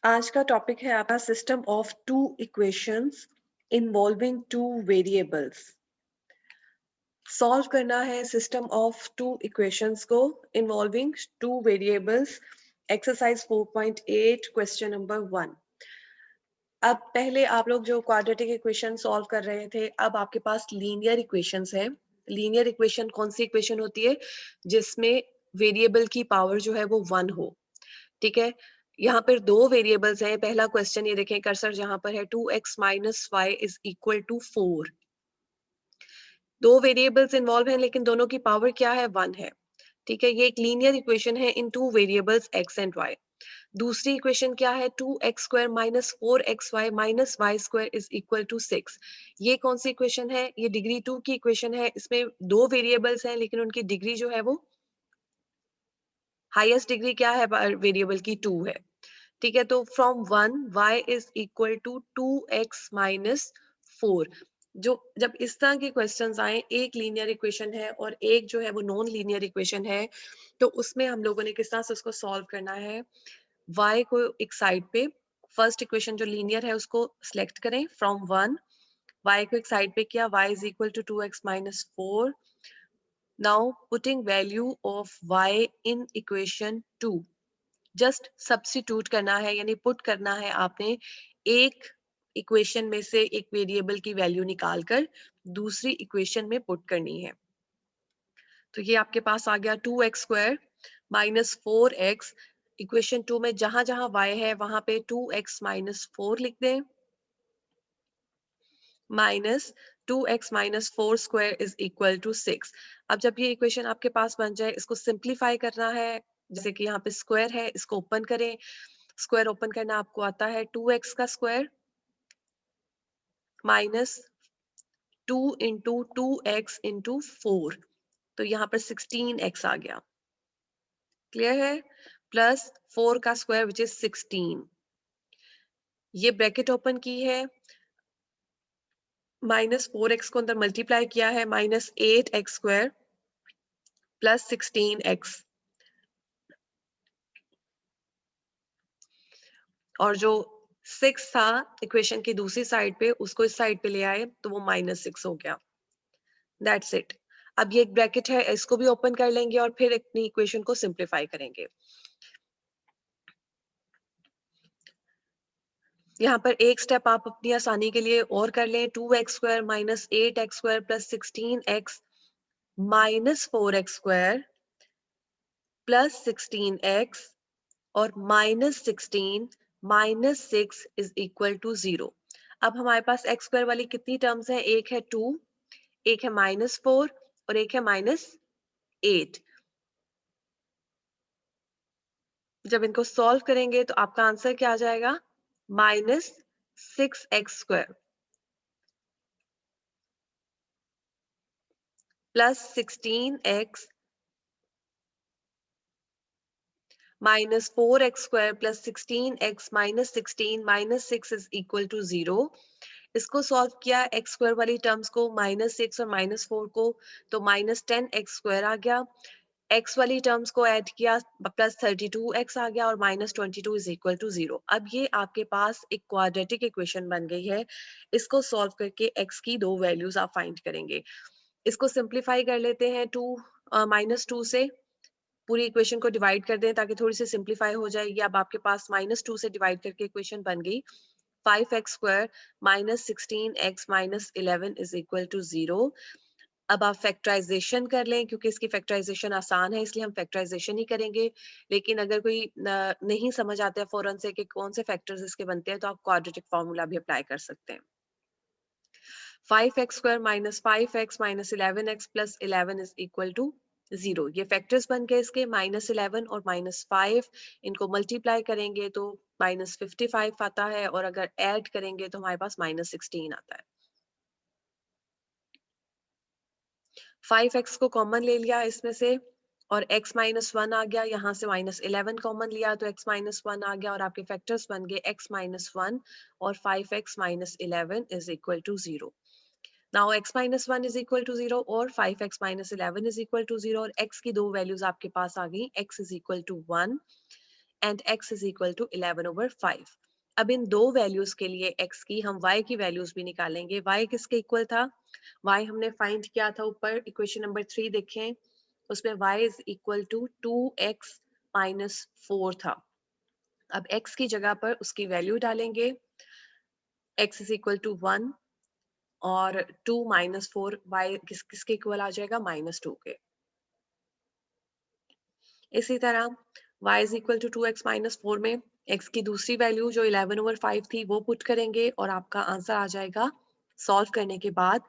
आज का टॉपिक है आपका system of two equations involving two variables. Solve करना है सिस्टम ऑफ टू इक्वेशंस को involving two variables. Exercise 4.8 question number 1। अब पहले आप लोग जो क्वाड्रेटिक इक्वेशन सॉल्व कर रहे थे, अब आपके पास लीनियर इक्वेशंस है। लीनियर इक्वेशन कौन सी इक्वेशन होती है? जिसमें वेरिएबल की पावर जो है वो 1 हो। ठीक है, यहाँ पर दो वेरिएबल्स हैं। पहला क्वेश्चन ये देखें, कर्सर जहां पर है 2x minus y is equal to 4। दो वेरिएबल्स इन्वॉल्व हैं लेकिन दोनों की पावर क्या है? 1 है। ठीक है, ये एक लीनियर इक्वेशन है in two variables x and y। दूसरी इक्वेशन क्या है? 2x square minus 4xy minus Y square is equal to 6। ये कौन सी इक्वेशन है? ये डिग्री 2 की इक्वेशन है। इसमें दो वेरिएबल्स हैं लेकिन उनकी डिग्री जो है वो हाईएस्ट डिग्री क्या है? वेरिएबल की 2 है। ठीक है, तो from 1 y is equal to 2x minus 4। जो जब इस तरह के क्वेश्चंस आए, एक लीनियर इक्वेशन है और एक जो है वो नॉन लीनियर इक्वेशन है, तो उसमें हम लोगों ने किस तरह से उसको सॉल्व करना है? y को एक साइड पे, फर्स्ट इक्वेशन जो लीनियर है उसको सिलेक्ट करें फ्रॉम 1, y को एक साइड पे किया, y is equal to 2x minus 4। Now putting value of y in equation 2, just substitute करना है, यानी पुट करना है आपने एक इक्वेशन में से एक वेरिएबल की वैल्यू निकालकर दूसरी इक्वेशन में पुट करनी है। तो ये आपके पास आ गया 2x square minus 4x। Equation 2 में जहां जहां y है वहां पे 2x माइनस 4 लिख दें, minus 2x minus 4 square is equal to 6। अब जब ये इक्वेशन आपके पास बन जाए, इसको सिंप्लीफाई करना है। जैसे कि यहाँ पे स्क्वायर है, इसको ओपन करें। स्क्वायर ओपन करना आपको आता है, 2x का square minus 2 into 2x into 4, तो यहाँ पर 16x आ गया। क्लियर है? प्लस 4 का स्क्वायर विच इज 16। ये ब्रैकेट ओपन की है, माइनस 4x को अंदर मल्टीप्लाई किया है, minus 8x square plus 16x। और जो 6 था इक्वेशन की दूसरी साइड पे, उसको इस साइड पे ले आए तो वो माइनस 6 हो गया। That's it. अब ये एक ब्रैकेट है, इसको भी ओपन कर लेंगे और फिर अपनी इक्वेशन को सिंप्लीफाई करेंगे। यहाँ पर एक स्टेप आप अपनी आसानी के लिए और कर लें, 2x square minus 8x square plus 16x minus 4x square plus 16x और minus 16 minus 6 is equal to 0। अब हमारे पास x स्क्वायर वाली कितनी टर्म्स है? एक है 2, एक है माइनस 4 और एक है माइनस 8। जब इनको सॉल्व करेंगे तो आपका आंसर क्या आ जाएगा? Minus 6x square plus 16x minus 4x square plus 16x minus 16 minus 6 is equal to 0। इसको सॉल्व किया x स्क्वायर वाली टर्म्स को, माइनस 6 और माइनस 4 को, तो माइनस 10x स्क्वायर आ गया। x वाली टर्म्स को ऐड किया, प्लस 32x आ गया और माइनस 22 इज इक्वल टू 0। अब ये आपके पास एक क्वाड्रेटिक इक्वेशन बन गई है। इसको सॉल्व करके x की दो वैल्यूज आप फाइंड करेंगे। इसको सिंप्लीफाई कर लेते हैं, माइनस 2 से पूरी इक्वेशन को डिवाइड कर दें ताकि थोड़ी सी सिंप्लीफाई हो जाएगी। अब आपके पास माइनस 2 से डिवाइड करके इक्वेशन बन गई, 5x square minus 16x minus 11 is equal to 0। अब आप फैक्टराइजेशन कर लें, क्योंकि इसकी फैक्टराइजेशन आसान है इसलिए हम फैक्टराइजेशन ही करेंगे। लेकिन अगर कोई नहीं समझ आता है फौरन से कि कौन से फैक्टर्स इसके बनते हैं, तो आप क्वाड्रेटिक फॉर्मूला भी अप्लाई कर सकते हैं। 5x square minus 5x minus 11x plus 11 is equal to 0। ये फैक्टर्स बन गए इसके, माइनस 11 और माइनस 5। इनको मल्टीप्लाई करेंगे तो माइनस 55 आता है, और अगर ऐड करेंगे तो हमारे पास माइनस 16 आता है। 5x को कॉमन ले लिया इसमें से और x माइनस 1 आ गया, यहाँ से माइनस 11 कॉमन लिया तो x माइनस 1 आ गया, और आपके फैक्टर्स बन गए x माइनस 1 और 5x minus 11 is equal to 0। Now x minus 1 is equal to 0 और 5x minus 11 is equal to 0, और x की दो वैल्यूज आपके पास आ गई, x is equal to 1, and x is equal to 11/5। अब इन दो वैल्यूज के लिए x की हम y की वैल्यूज भी निकालेंगे। y किसके इक्वल था? y हमने फाइंड किया था ऊपर इक्वेशन नंबर 3 देखें, उसमें y is equal to 2x minus 4 था। अब x की जगह पर उसकी वैल्यू डालेंगे, x इज इक्वल टू 1 और 2 माइनस 4 y किसके इक्वल आ जाएगा? -2 के। इसी तरह y is equal to 2x minus 4 में x की दूसरी वैल्यू जो 11/5 थी वो पुट करेंगे और आपका आंसर आ जाएगा। सॉल्व करने के बाद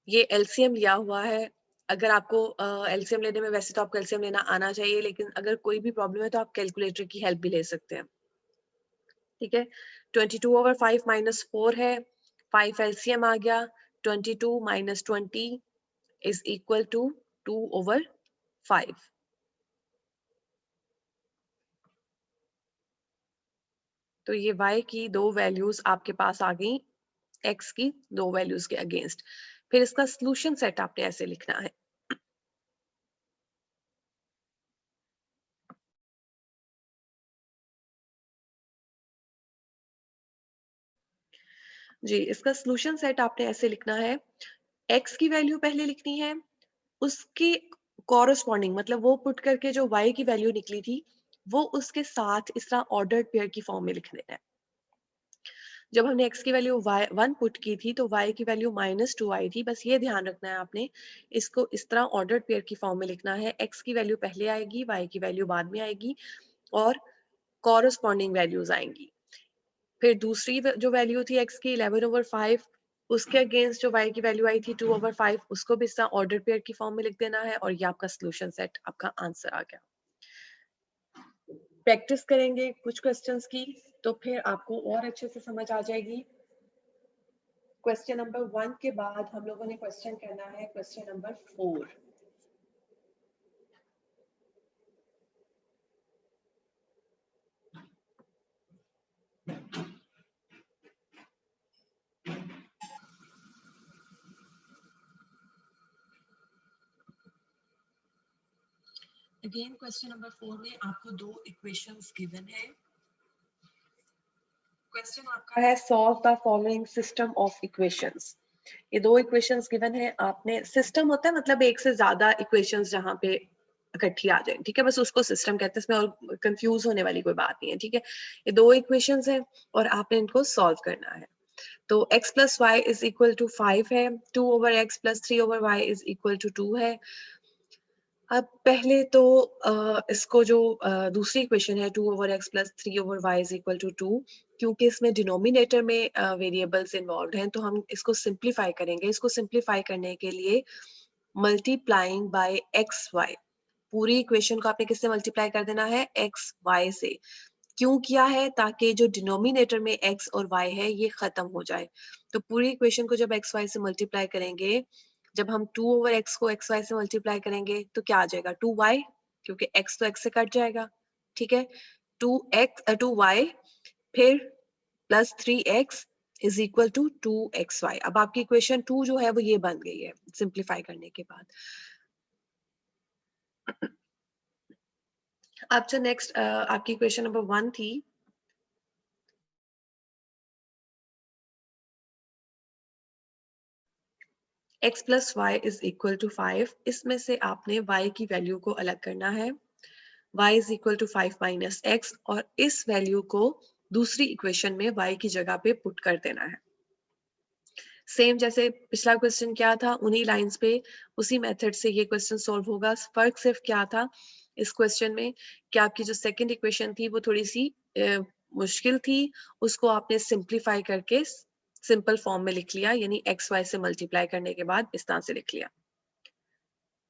ये एलसीएम लिया हुआ है। अगर आपको एलसीएम लेने में, वैसे तो आपको एलसीएम लेना आना चाहिए, लेकिन अगर कोई भी प्रॉब्लम है तो आप कैलकुलेटर की हेल्प भी ले सकते हैं। ठीक है, 22/5 माइनस 4 है, 5 एलसीएम आ गया, 22 माइनस 20 इज इक्वल टू 2/5। तो ये y की दो वैल्यूज आपके पास आ गई x की दो वैल्यूज के अगेंस्ट। फिर इसका सॉल्यूशन सेट आपने ऐसे लिखना है। जी, इसका सॉल्यूशन सेट आपने ऐसे लिखना है, x की वैल्यू पहले लिखनी है, उसके कॉरस्पॉन्डिंग मतलब वो पुट करके जो y की वैल्यू निकली थी वो उसके साथ इस तरह ऑर्डर्ड पेयर की फॉर्म में लिखने है। जब हमने x की वैल्यू 1 पुट की थी तो y की वैल्यू -2 आई थी। बस ये ध्यान रखना है आपने, इसको इस तरह ऑर्डर्ड पेयर की फॉर्म में लिखना है। x की वैल्यू पहले आएगी, y की वैल्यू बाद में आएगी और कॉरस्पॉन्डिंग वैल्यूज आएंगी। फिर दूसरी जो वैल्यू थी x की 11/5, उसके अगेंस्ट जो y की वैल्यू आई थी 2/5, उसको भी इस तरह ऑर्डर पेयर की फॉर्म में लिख देना है और ये आपका सॉल्यूशन सेट, आपका आंसर आ गया। प्रैक्टिस करेंगे कुछ क्वेश्चंस की तो फिर आपको और अच्छे से समझ आ जाएगी। क्वेश्चन नंबर 1 के बाद हम लोगों ने क्वेश्चन करना है question number 4। Again question number 4 में आपको दो इक्वेशंस गिवन है। क्वेश्चन आपका है solve the following system of equations. ये दो इक्वेशंस गिवन है, आपने, सिस्टम होता है मतलब एक से ज्यादा इक्वेशंस जहां पे इकट्ठी आ जाए, ठीक है, बस उसको सिस्टम कहते हैं, इसमें और कंफ्यूज होने वाली कोई बात नहीं है। ठीक है, ये दो इक्वेशंस हैं और आपने इनको सॉल्व करना है। तो x plus y is equal to 5 है, 2/x plus 3/y is equal to 2 है। अब पहले तो इसको जो दूसरी इक्वेशन है 2/x plus 3/y is equal to 2, क्योंकि इसमें डिनोमिनेटर में वेरिएबल्स इन्वॉल्व हैं तो हम इसको सिंप्लीफाई करेंगे। इसको सिंप्लीफाई करने के लिए मल्टीप्लाइंग बाय एक्स वाई, पूरी इक्वेशन को आपने किससे मल्टीप्लाई कर देना है? एक्स वाई से। क्यों किया है? ताकि जो डिनोमिनेटर में x और y है ये खत्म हो जाए। तो पूरी इक्वेशन को जब x y से मल्टीप्लाई करेंगे, जब हम 2/x को x y से मल्टीप्लाई करेंगे तो क्या आ जाएगा? 2y, क्योंकि x तो x से कट जाएगा। ठीक है, 2y फिर plus 3x is equal to 2xy। अब आपकी इक्वेशन 2 जो है वो ये बन गई है सिंप्लीफाई करने के बाद। अब जो नेक्स्ट आपकी इक्वेशन नंबर 1 थी, x plus y is equal to 5, इसमें से आपने y की वैल्यू को अलग करना है। y is equal to 5 minus x और इस वैल्यू को दूसरी इक्वेशन में y की जगह पे पुट कर देना है। सेम जैसे पिछला क्वेश्चन क्या था, उन्हीं लाइंस पे उसी मेथड से ये क्वेश्चन सॉल्व होगा। फर्क सिर्फ क्या था इस क्वेश्चन में कि आपकी जो सेकंड इक्वेशन थी वो थोड़ी सी मुश्किल थी, उसको आपने सिंप्लीफाई करके सिंपल फॉर्म में लिख लिया, यानी एक्स वाई से मल्टीप्लाई करने के बाद इस तरह से लिख लिया।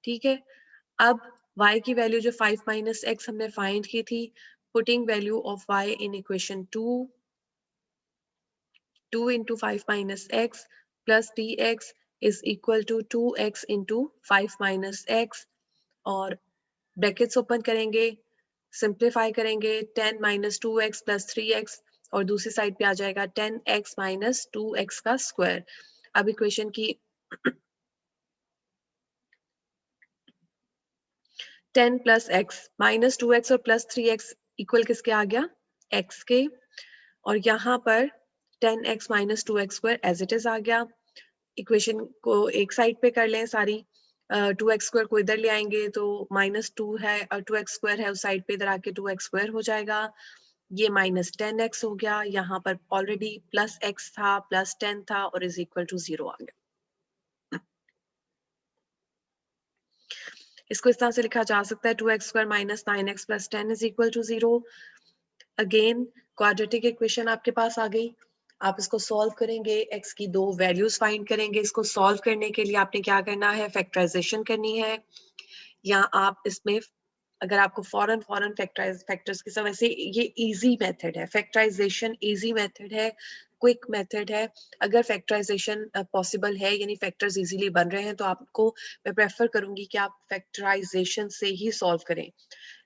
ठीक है, अब y की वैल्यू जो 5 माइनस एक्स हमने फाइंड की थी, putting value of y in equation 2 into 5 minus x plus dx is equal to 2x into 5 minus x, और ब्रैकेट्स ओपन करेंगे, सिंप्लीफाई करेंगे, 10 minus 2x plus 3x और दूसरी साइड पे आ जाएगा 10x minus 2x का स्क्वायर। अब इक्वेशन की 10 plus x minus 2x और plus 3x इक्वल किसके आ गया, x के, और यहाँ पर 10x minus 2x² as it is आ गया। इक्वेशन को एक साइड पे कर लें सारी, 2x² को इधर ले आएंगे तो -2 है और 2x² है उस साइड पे, इधर आके 2x² हो जाएगा। ये -10x हो गया, यहाँ पर ऑलरेडी +x था, +10 था और इज इक्वल टू 0 आ गया। इसको इस तरह से लिखा जा सकता है 2x² minus 9x plus 10 is equal to 0। Again quadratic equation आपके पास आ गई, आप इसको सॉल्व करेंगे, x की दो वैल्यूज फाइंड करेंगे। इसको सॉल्व करने के लिए आपने क्या करना है, फैक्टराइजेशन करनी है, या आप इसमें अगर आपको फॉरन फैक्टर्स की सब, वैसे ये इजी मेथड है, फैक्टराइजेशन इजी मेथड है, क्विक मेथड है। अगर फैक्टराइजेशन पॉसिबल है, यानी फैक्टर्स इजीली बन रहे हैं, तो आपको मैं प्रेफर करूंगी कि आप फैक्टराइजेशन से ही सॉल्व करें।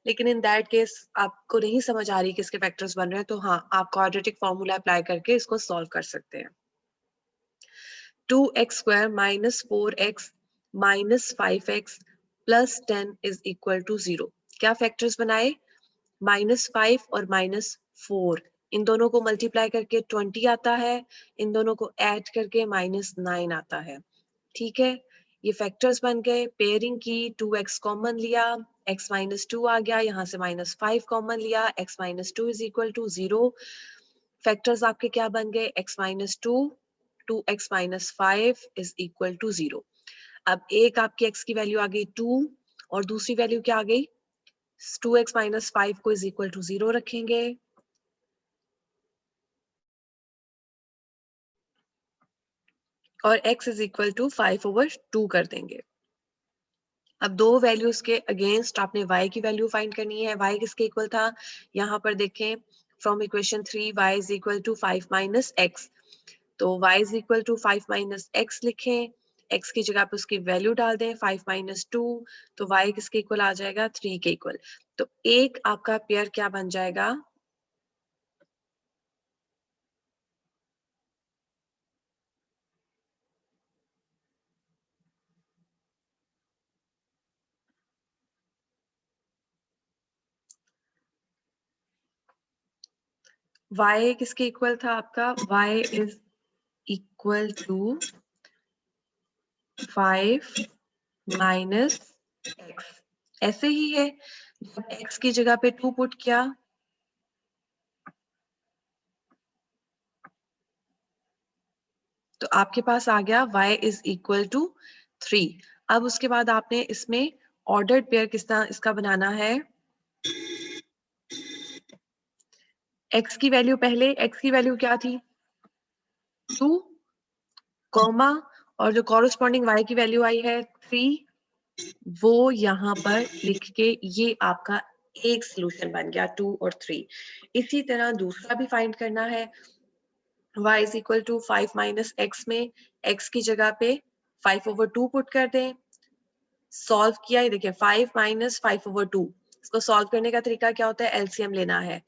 लेकिन इन दैट केस आपको नहीं समझ आ रही कि इसके फैक्टर्स बन रहे हैं, तो हाँ, आप क्वाड्रेटिक फॉर्मूला अप्लाई करके इसको सॉल्व कर सकते हैं। 2x² minus 4x minus 5x plus 10 is equal to 0। क्या फैक्टर्स बनाए, -5 और -4, इन दोनों को मल्टीप्लाई करके 20 आता है, इन दोनों को ऐड करके -9 आता है। ठीक है, ये फैक्टर्स बन गए। पेयरिंग की, 2x कॉमन लिया, x माइनस 2 आ गया, यहाँ से -5 कॉमन लिया, x minus 2 is equal to 0। Factors आपके क्या बन गए, x minus 2, 2x minus 5 is equal to 0। अब एक आपकी x की वैल्यू आ गई 2 और दूसरी वैल्यू क्या आ गई, 2x माइनस 5 को इज इक्वल टू 0 रखेंगे, और x इज इक्वल टू 5/2 कर देंगे। अब दो वैल्यूज के अगेंस्ट आपने y की वैल्यू फाइंड करनी है। y किसके इक्वल था, यहाँ पर देखें, from equation 3 y is equal to 5 minus x, तो y is equal to 5 minus x लिखें, x की जगह पे उसकी वैल्यू डाल दें 5 माइनस 2, तो y किसके इक्वल आ जाएगा, 3 के इक्वल। तो एक आपका पेयर क्या बन जाएगा, y किसके इक्वल था आपका, y is equal to 5 minus x। ऐसे ही है, जब x की जगह पे 2 पुट किया, तो आपके पास आ गया y इज इक्वल टू 3। अब उसके बाद आपने इसमें ऑर्डर्ड पेयर किस तरह इसका बनाना है, x की वैल्यू पहले, x की वैल्यू क्या थी 2, कॉमा, और जो कॉरेस्पॉन्डिंग y की वैल्यू आई है 3, वो यहाँ पर लिख के ये आपका एक सोल्यूशन बन गया 2 और 3। इसी तरह दूसरा भी फाइंड करना है, y is equal to 5 minus x में x की जगह पे 5/2 पुट कर दें, सॉल्व किया, ये देखिए 5 माइनस 5/2। इसको सॉल्व करने का तरीका क्या होता है, एलसीएम लेना है।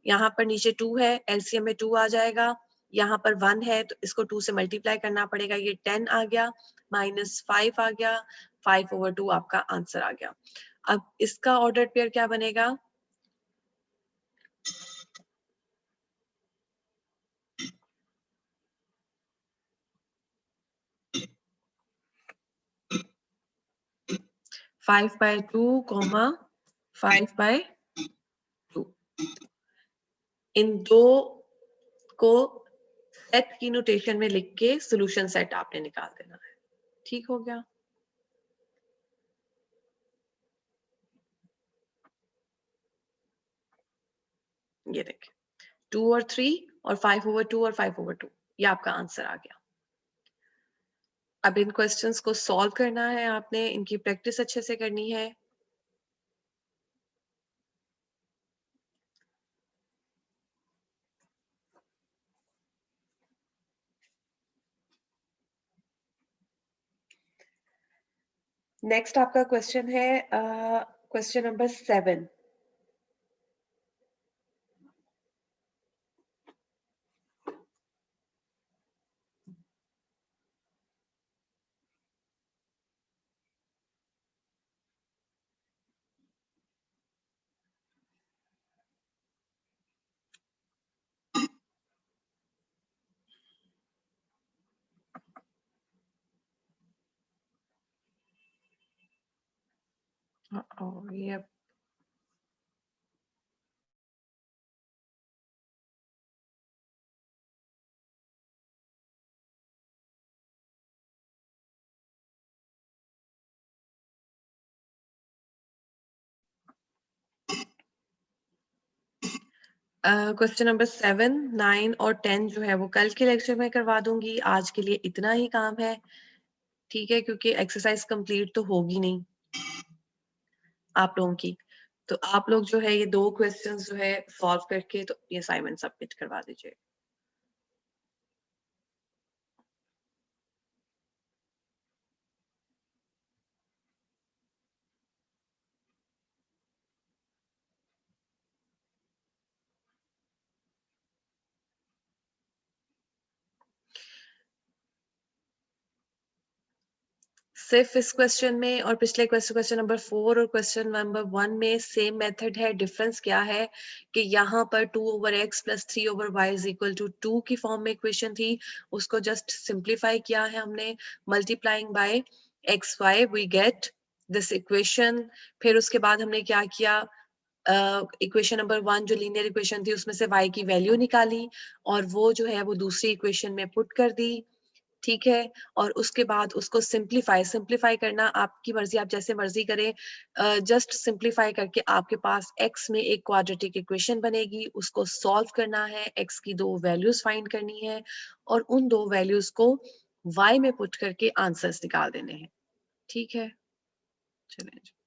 यहाँ पर नीचे 2 है, एलसीएम में 2 आ जाएगा, यहाँ पर 1 है तो इसको 2 से मल्टीप्लाई करना पड़ेगा, ये 10 आ गया, -5 आ गया, 5/2 आपका आंसर आ गया। अब इसका ऑर्डर पेयर क्या बनेगा, फाइव बाय टू कॉमा 5/2। इन दो को सेट की नोटेशन में लिख के सोल्यूशन सेट आपने निकाल देना है। ठीक हो गया, ये देखिए 2 और 3 और 5/2 और 5/2, ये आपका आंसर आ गया। अब इन क्वेश्चंस को सॉल्व करना है आपने, इनकी प्रैक्टिस अच्छे से करनी है। नेक्स्ट आपका क्वेश्चन है question number 7। Yep. Question number 7, 9 और 10 जो है वो कल के लेक्चर में करवा दूंगी। आज के लिए इतना ही काम है, ठीक है, क्योंकि एक्सरसाइज कंप्लीट तो होगी नहीं आप लोगों की। तो आप लोग जो है ये 2 क्वेश्चंस जो है सॉल्व करके तो ये असाइनमेंट सबमिट करवा दीजिए। सिर्फ इस क्वेश्चन में और पिछले क्वेश्चन नंबर 4 और क्वेश्चन नंबर 1 में सेम मेथड है। डिफरेंस क्या है कि यहाँ पर 2/x + 3/y = 2 की फॉर्म में इक्वेशन थी, उसको जस्ट सिंप्लीफाई किया है हमने। Multiplying by xy we get this equation. फिर उसके बाद हमने क्या किया, इक्वेशन नंबर 1 जो लीनियर इक्वेशन थी उसमें से y की वैल्यू निकाली और वो जो है वो दूसरी इक्वेशन में पुट कर दी, ठीक है। और उसके बाद उसको सिंप्लीफाई करना आपकी मर्जी, आप जैसे मर्जी करें। जस्ट सिंप्लीफाई करके आपके पास x में एक क्वाड्रेटिक इक्वेशन बनेगी, उसको सॉल्व करना है, x की 2 वैल्यूज फाइंड करनी है और उन 2 वैल्यूज को y में पुट करके आंसर्स निकाल देने हैं, ठीक है। चलें।